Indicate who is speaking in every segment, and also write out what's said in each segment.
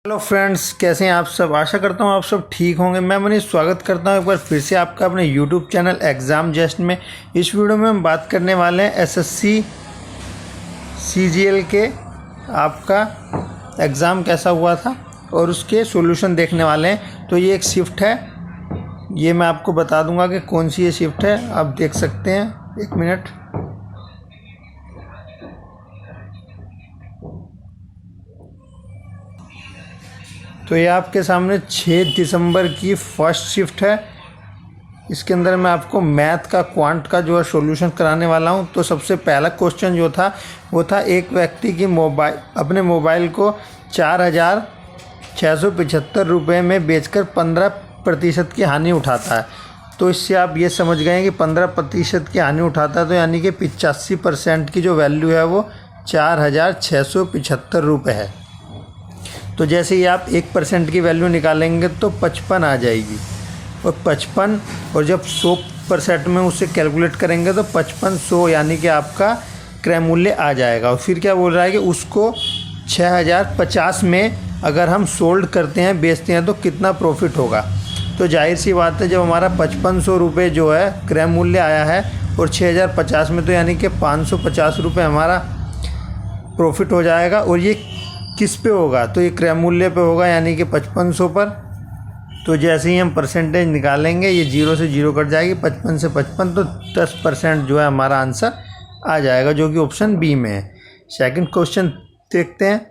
Speaker 1: Hello friends, कैसे हैं आप सब। आशा करता हूं आप सब ठीक होंगे। मैं मनीष स्वागत करता हूं एक बार फिर से आपका अपने यूट्यूब चैनल एग्ज़ाम जस्ट में। इस वीडियो में हम बात करने वाले हैं एसएससी सीजीएल के आपका एग्ज़ाम कैसा हुआ था और उसके सॉल्यूशन देखने वाले हैं। तो ये एक शिफ्ट है, ये मैं आपको बता दूंगा कि कौन सी ये शिफ्ट है। आप देख सकते हैं, एक मिनट। तो ये आपके सामने 6 दिसंबर की फर्स्ट शिफ्ट है। इसके अंदर मैं आपको मैथ का क्वांट का जो है सॉल्यूशन कराने वाला हूँ। तो सबसे पहला क्वेश्चन जो था वो था, एक व्यक्ति की अपने मोबाइल को 4,675 रुपये में बेचकर 15% की हानि उठाता है। तो इससे आप ये समझ गए कि 15% की हानि उठाता है, तो यानी कि 85% की जो वैल्यू है वो 4,675 रुपये है। तो जैसे ही आप 1% की वैल्यू निकालेंगे तो 55 आ जाएगी, और 55 और जब 100% में उसे कैलकुलेट करेंगे तो 5500 यानी कि आपका क्रय मूल्य आ जाएगा। और फिर क्या बोल रहा है कि उसको 6,050 में अगर हम सोल्ड करते हैं, बेचते हैं, तो कितना प्रॉफिट होगा। तो जाहिर सी बात है, जब हमारा 5500 रुपये जो है क्रय मूल्य आया है और 6,050 में, तो यानी कि 550 रुपये हमारा प्रॉफिट हो जाएगा। और ये किस पे होगा, तो ये क्रय मूल्य पे होगा, यानी कि 5500 पर। तो जैसे ही हम परसेंटेज निकालेंगे, ये 0 से 0 कट जाएगी, 55 से 55, तो 10% जो है हमारा आंसर आ जाएगा, जो कि ऑप्शन बी में है। सेकंड क्वेश्चन देखते हैं।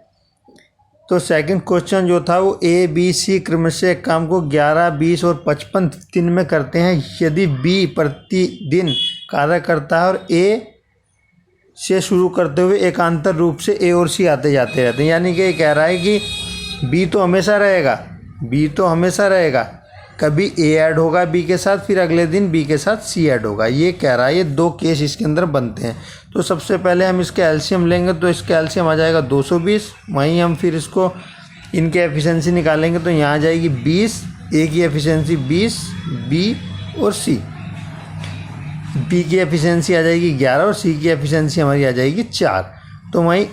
Speaker 1: तो सेकंड क्वेश्चन जो था वो ए बी सी क्रम से एक काम को 11, 20 और 55 दिन में करते हैं। यदि बी प्रतिदिन कार्य करता है और ए से शुरू करते हुए एकांतर रूप से ए और सी आते जाते रहते हैं, यानी कि ये कह रहा है कि बी तो हमेशा रहेगा, कभी ए ऐड होगा बी के साथ, फिर अगले दिन बी के साथ सी ऐड होगा। ये कह रहा है, ये दो केस इसके अंदर बनते हैं। तो सबसे पहले हम इसके एलसीएम लेंगे, तो इसका एलसीएम आ जाएगा 220। वहीं हम फिर इसको इनके एफिशिएंसी निकालेंगे, तो यहाँ आ जाएगी 20, ए की एफिशिएंसी 20, बी और सी। बी की एफिशिएंसी आ जाएगी 11 और सी की एफिशिएंसी हमारी आ जाएगी 4। तो वहीं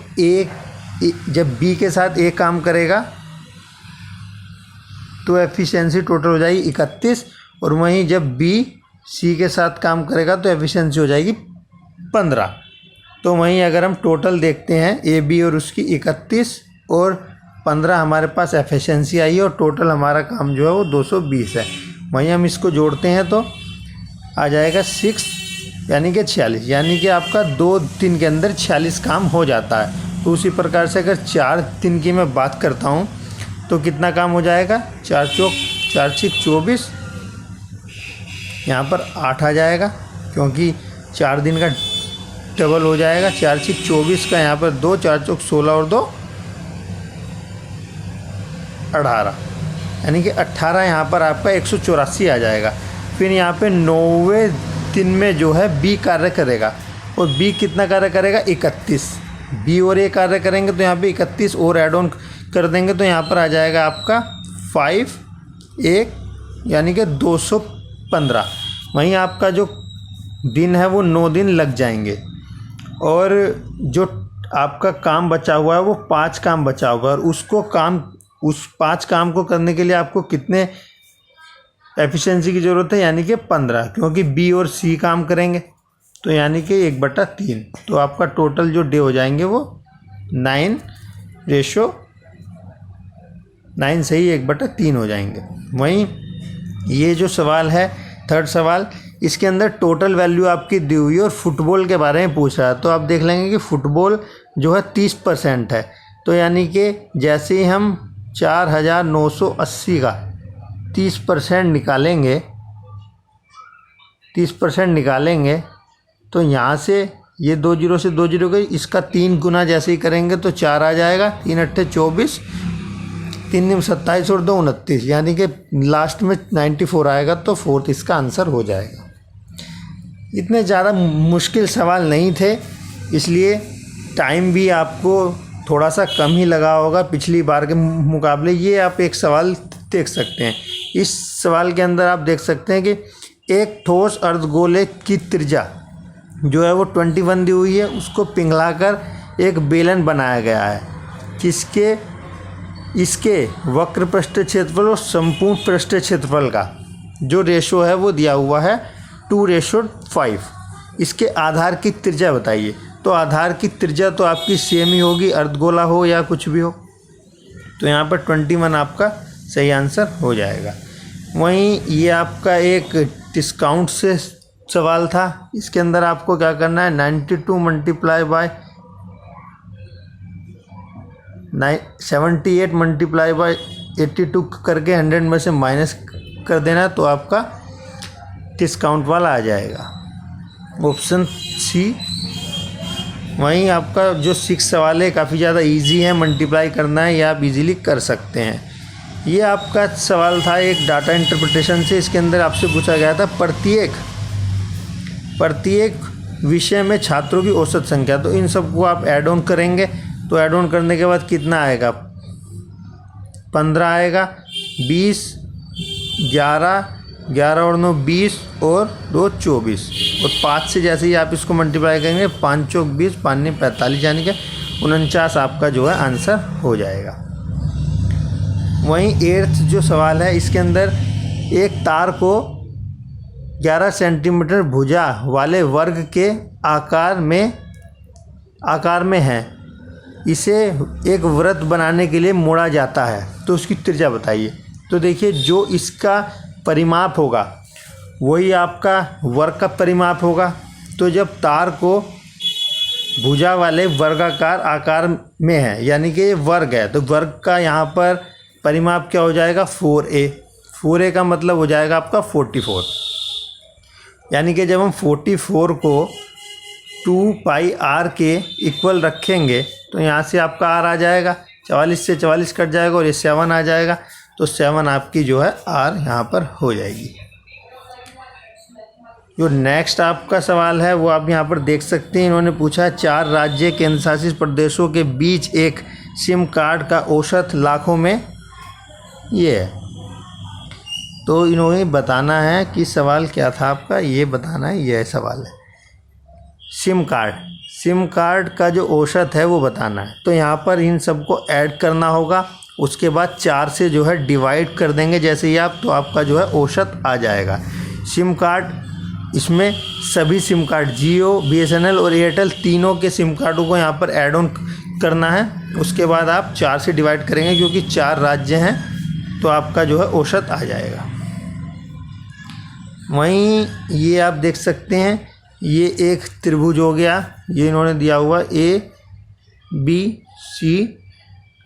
Speaker 1: जब बी के साथ ए काम करेगा तो एफिशिएंसी टोटल हो जाएगी 31, और वहीं जब बी सी के साथ काम करेगा तो एफिशिएंसी हो जाएगी 15। तो वहीं अगर हम टोटल देखते हैं, ए बी और उसकी 31 और 15 हमारे पास एफिशिएंसी आई है, और टोटल हमारा काम जो है वो 220 है। वहीं हम इसको जोड़ते हैं तो आ जाएगा 6 यानी कि 46, यानी कि आपका 2 दिन के अंदर 46 काम हो जाता है। तो उसी प्रकार से अगर 4 दिन की मैं बात करता हूँ तो कितना काम हो जाएगा, 4 चौक 4 6 24, यहाँ पर 8 आ जाएगा, क्योंकि 4 दिन का डबल हो जाएगा। 4 6 24 का यहाँ पर 2, 4 चौक 16 और 2 18, यानी कि 18 यहाँ पर आपका 184 आ जाएगा। फिर यहाँ पे 90 दिन में जो है बी कार्य करेगा, और बी कितना कार्य करेगा, 31। बी और ए कार्य करेंगे, तो यहाँ पे 31 और ऐड ऑन कर देंगे, तो यहाँ पर आ जाएगा आपका 5 1 यानी कि 215। वहीं आपका जो दिन है वो 9 दिन लग जाएंगे, और जो आपका काम बचा हुआ है वो 5 काम बचा हुआ है, और उस 5 काम को करने के लिए आपको कितने एफिशिएंसी की ज़रूरत है, यानी कि 15, क्योंकि बी और सी काम करेंगे, तो यानी कि 1/3। तो आपका टोटल जो डे हो जाएंगे वो 9:9 से ही 1/3 हो जाएंगे। वहीं ये जो सवाल है, थर्ड सवाल, इसके अंदर टोटल वैल्यू आपकी दी हुई है और फुटबॉल के बारे में पूछ रहा है। तो आप देख लेंगे कि फुटबॉल जो है 30% है, तो यानी कि जैसे ही हम 4,980 का 30% निकालेंगे, तो यहाँ से ये 2 जीरो से 2 जीरो गई, इसका 3 गुना जैसे ही करेंगे तो 4 आ जाएगा, 3 8 24, 3 9 27 और 2 29, यानी कि लास्ट में 94 आएगा, तो फोर्थ इसका आंसर हो जाएगा। इतने ज़्यादा मुश्किल सवाल नहीं थे, इसलिए टाइम भी आपको थोड़ा सा कम ही लगा होगा पिछली बार के मुकाबले। ये आप एक सवाल देख सकते हैं। इस सवाल के अंदर आप देख सकते हैं कि एक ठोस अर्धगोले की त्रिज्या जो है वो 21 दी हुई है, उसको पिघलाकर एक बेलन बनाया गया है, जिसके इसके वक्र पृष्ठ क्षेत्रफल और संपूर्ण पृष्ठ क्षेत्रफल का जो रेशो है वो दिया हुआ है 2:5। इसके आधार की त्रिज्या बताइए। तो आधार की त्रिज्या तो आपकी सेम ही होगी, अर्धगोला हो या कुछ भी हो। तो यहाँ पर 21 आपका सही आंसर हो जाएगा। वहीं ये आपका एक डिस्काउंट से सवाल था। इसके अंदर आपको क्या करना है, 92 मल्टीप्लाई बाय 78 मल्टीप्लाई बाय 82 करके 100 में से माइनस कर देना, तो आपका डिस्काउंट वाला आ जाएगा, ऑप्शन सी। वहीं आपका जो 6 सवाल है काफ़ी ज़्यादा इजी है, मल्टीप्लाई करना है या आप इजीली कर सकते हैं। ये आपका सवाल था एक डाटा इंटरप्रिटेशन से। इसके अंदर आपसे पूछा गया था प्रत्येक विषय में छात्रों की औसत संख्या। तो इन सबको आप ऐड ऑन करेंगे, तो ऐड ऑन करने के बाद कितना आएगा, 15 आएगा, 20, 11 और 9 20 और 2 24 और 5 से जैसे ही आप इसको मल्टीप्लाई करेंगे 5 चौक 20, 5 9 45 यानी कि 49 आपका जो है आंसर हो जाएगा। वहीं 8th जो सवाल है, इसके अंदर एक तार को 11 सेंटीमीटर भुजा वाले वर्ग के आकार में है, इसे एक वृत्त बनाने के लिए मोड़ा जाता है, तो उसकी त्रिज्या बताइए। तो देखिए, जो इसका परिमाप होगा वही आपका वर्ग का परिमाप होगा। तो जब तार को भुजा वाले वर्गाकार आकार में है यानी कि ये वर्ग है, तो वर्ग का यहाँ पर परिमाप क्या हो जाएगा, 4a। 4a का मतलब हो जाएगा आपका 44। यानी कि जब हम 44 को 2πr के इक्वल रखेंगे तो यहाँ से आपका r आ जाएगा, 44 से 44 कट जाएगा और ये 7 आ जाएगा, तो 7 आपकी जो है r यहाँ पर हो जाएगी। जो नेक्स्ट आपका सवाल है वो आप यहाँ पर देख सकते हैं। इन्होंने पूछा है 4 राज्य केंद्र शासित प्रदेशों के बीच एक सिम कार्ड का औसत लाखों में ये है। तो इन्होंने बताना है कि सवाल क्या था आपका, ये बताना है, यह सवाल है। सिम कार्ड का जो औसत है वो बताना है। तो यहाँ पर इन सबको ऐड करना होगा, उसके बाद 4 से जो है डिवाइड कर देंगे जैसे ही आप, तो आपका जो है औसत आ जाएगा। सिम कार्ड, इसमें सभी सिम कार्ड जियो, BSNL और एयरटेल तीनों के सिम कार्डों को यहाँ पर ऐड ऑन करना है। उसके बाद आप 4 से डिवाइड करेंगे क्योंकि 4 राज्य हैं, तो आपका जो है औसत आ जाएगा। वहीं ये आप देख सकते हैं, ये एक त्रिभुज हो गया, ये इन्होंने दिया हुआ ABC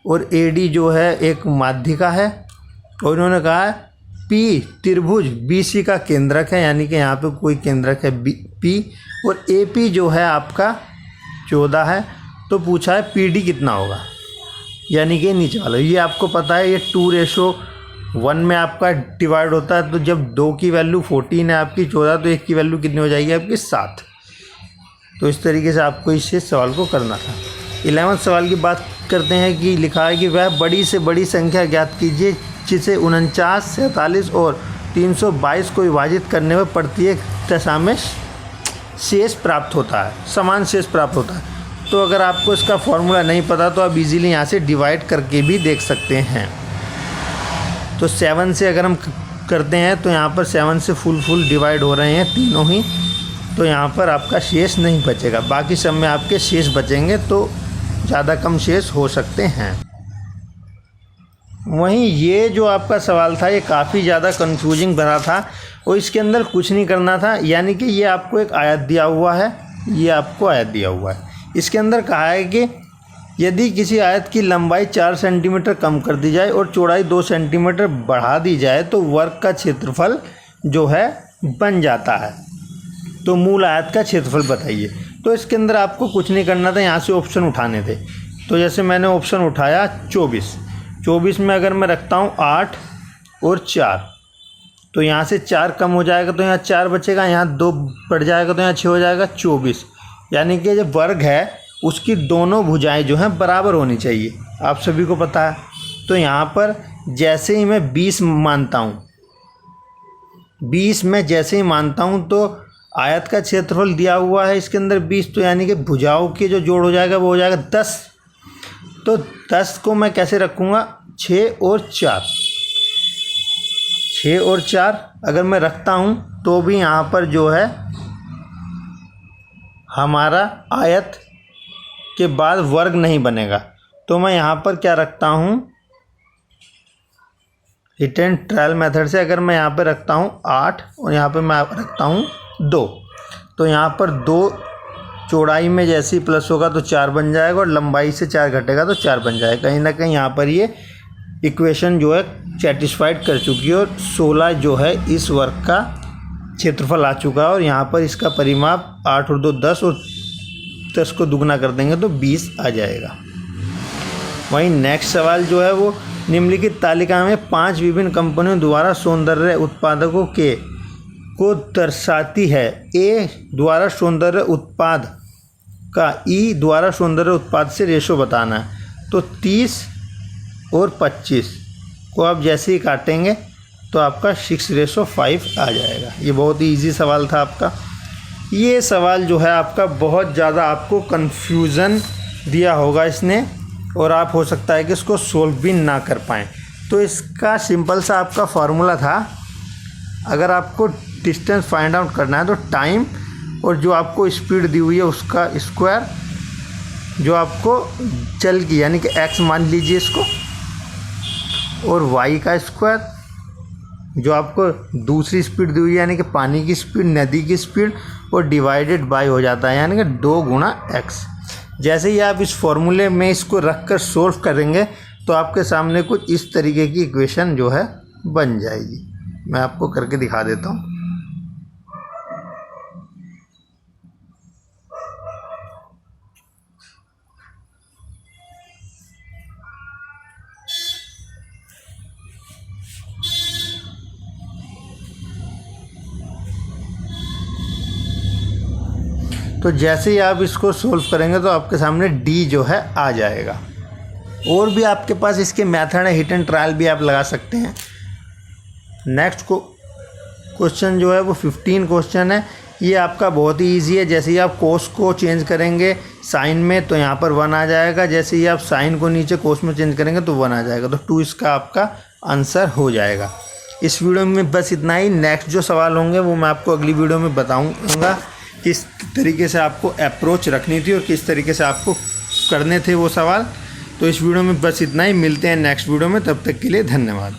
Speaker 1: और AD जो है एक माध्यिका है, और इन्होंने कहा P त्रिभुज BC का केंद्रक है, यानी कि यहाँ पे कोई केंद्रक है P, और AP जो है आपका 14 है। तो पूछा है PD कितना होगा, यानी कि नीचे वाला। ये आपको पता है, ये 2:1 में आपका डिवाइड होता है। तो जब 2 की वैल्यू 14 है आपकी 14, तो 1 की वैल्यू कितनी हो जाएगी आपकी 7। तो इस तरीके से आपको इस सवाल को करना था। 11वें सवाल की बात करते हैं कि लिखा है कि वह बड़ी से बड़ी संख्या ज्ञात कीजिए जिसे 49, 47 और 322 को विभाजित करने में प्रत्येक दशा में शेष प्राप्त होता है, समान शेष प्राप्त होता है। तो अगर आपको इसका फॉर्मूला नहीं पता तो आप इजीली यहाँ से डिवाइड करके भी देख सकते हैं। तो 7 से अगर हम करते हैं तो यहाँ पर 7 से फुल डिवाइड हो रहे हैं तीनों ही, तो यहाँ पर आपका शेष नहीं बचेगा। बाकी सब में आपके शेष बचेंगे, तो ज़्यादा कम शेष हो सकते हैं। वहीं ये जो आपका सवाल था ये काफ़ी ज़्यादा कंफ्यूजिंग बना था, और इसके अंदर कुछ नहीं करना था। यानी कि ये आपको एक आयत दिया हुआ है, ये आपको आयत दिया हुआ है। इसके अंदर कहा है कि यदि किसी आयत की लंबाई 4 सेंटीमीटर कम कर दी जाए और चौड़ाई 2 सेंटीमीटर बढ़ा दी जाए तो वर्ग का क्षेत्रफल जो है बन जाता है। तो मूल आयत का क्षेत्रफल बताइए। तो इसके अंदर आपको कुछ नहीं करना था, यहाँ से ऑप्शन उठाने थे। तो जैसे मैंने ऑप्शन उठाया 24 में अगर मैं रखता हूँ 8 और 4, तो यहाँ से 4 कम हो जाएगा तो यहाँ 4 बचेगा, यहाँ 2 बढ़ जाएगा तो यहाँ 6 हो जाएगा 24। यानी कि जो वर्ग है उसकी दोनों भुजाएं जो हैं बराबर होनी चाहिए, आप सभी को पता है। तो यहाँ पर जैसे ही मैं 20 मानता हूँ, 20 में जैसे ही मानता हूँ तो आयत का क्षेत्रफल दिया हुआ है इसके अंदर 20, तो यानी कि भुजाओं के जो जोड़ हो जाएगा वो हो जाएगा 10। तो तो 10 को मैं कैसे रखूँगा, 6 और 4, 6 और 4 अगर मैं रखता हूँ तो भी यहाँ पर जो है हमारा आयत के बाद वर्ग नहीं बनेगा। तो मैं यहाँ पर क्या रखता हूँ, हिट एंड ट्रायल मेथड से अगर मैं यहाँ पर रखता हूँ 8 और यहाँ पर मैं रखता हूँ 2, तो यहाँ पर 2 चौड़ाई में जैसे ही प्लस होगा तो 4 बन जाएगा और लंबाई से 4 घटेगा तो 4 बन जाएगा। कहीं ना कहीं यहाँ पर ये इक्वेशन जो है सेटिस्फाइड कर चुकी है और 16 जो है इस वर्ग का क्षेत्रफल आ चुका है। और यहाँ पर इसका परिमाप 8 और 2 10 और 10 को दुगना कर देंगे तो 20 आ जाएगा। वहीं नेक्स्ट सवाल जो है वो निम्नलिखित तालिका में 5 विभिन्न कंपनियों द्वारा सौंदर्य उत्पादकों के को दर्शाती है। ए द्वारा सौंदर्य उत्पाद का ई द्वारा सौंदर्य उत्पाद से रेशो बताना है। तो 30 और 25 को आप जैसे ही काटेंगे तो आपका 6:5 आ जाएगा। ये बहुत ही इजी सवाल था आपका। ये सवाल जो है आपका बहुत ज़्यादा आपको कन्फ्यूज़न दिया होगा इसने और आप हो सकता है कि इसको सोल्व भी ना कर पाएँ। तो इसका सिंपल सा आपका फार्मूला था, अगर आपको डिस्टेंस फाइंड आउट करना है तो टाइम और जो आपको स्पीड दी हुई है उसका स्क्वायर, जो आपको चल की यानी कि x मान लीजिए इसको, और y का स्क्वायर, जो आपको दूसरी स्पीड दी हुई है यानी कि पानी की स्पीड, नदी की स्पीड, और डिवाइडेड बाय हो जाता है यानी कि 2 गुणा x। जैसे ही आप इस फॉर्मूले में इसको रख कर सोल्व करेंगे तो आपके सामने कुछ इस तरीके की इक्वेशन जो है बन जाएगी। मैं आपको करके दिखा देता हूँ। तो जैसे ही आप इसको सोल्व करेंगे तो आपके सामने डी जो है आ जाएगा। और भी आपके पास इसके मेथड है, हिट एंड ट्रायल भी आप लगा सकते हैं। नेक्स्ट क्वेश्चन जो है वो 15 क्वेश्चन है। ये आपका बहुत ही इजी है। जैसे ही आप कोस को चेंज करेंगे साइन में तो यहाँ पर 1 आ जाएगा, जैसे ही आप साइन को नीचे कोस में चेंज करेंगे तो 1 आ जाएगा। तो 2 इसका आपका आंसर हो जाएगा। इस वीडियो में बस इतना ही। नेक्स्ट जो सवाल होंगे वो मैं आपको अगली वीडियो में बताऊँगा किस तरीके से आपको अप्रोच रखनी थी और किस तरीके से आपको करने थे वो सवाल। तो इस वीडियो में बस इतना ही। मिलते हैं नेक्स्ट वीडियो में, तब तक के लिए धन्यवाद।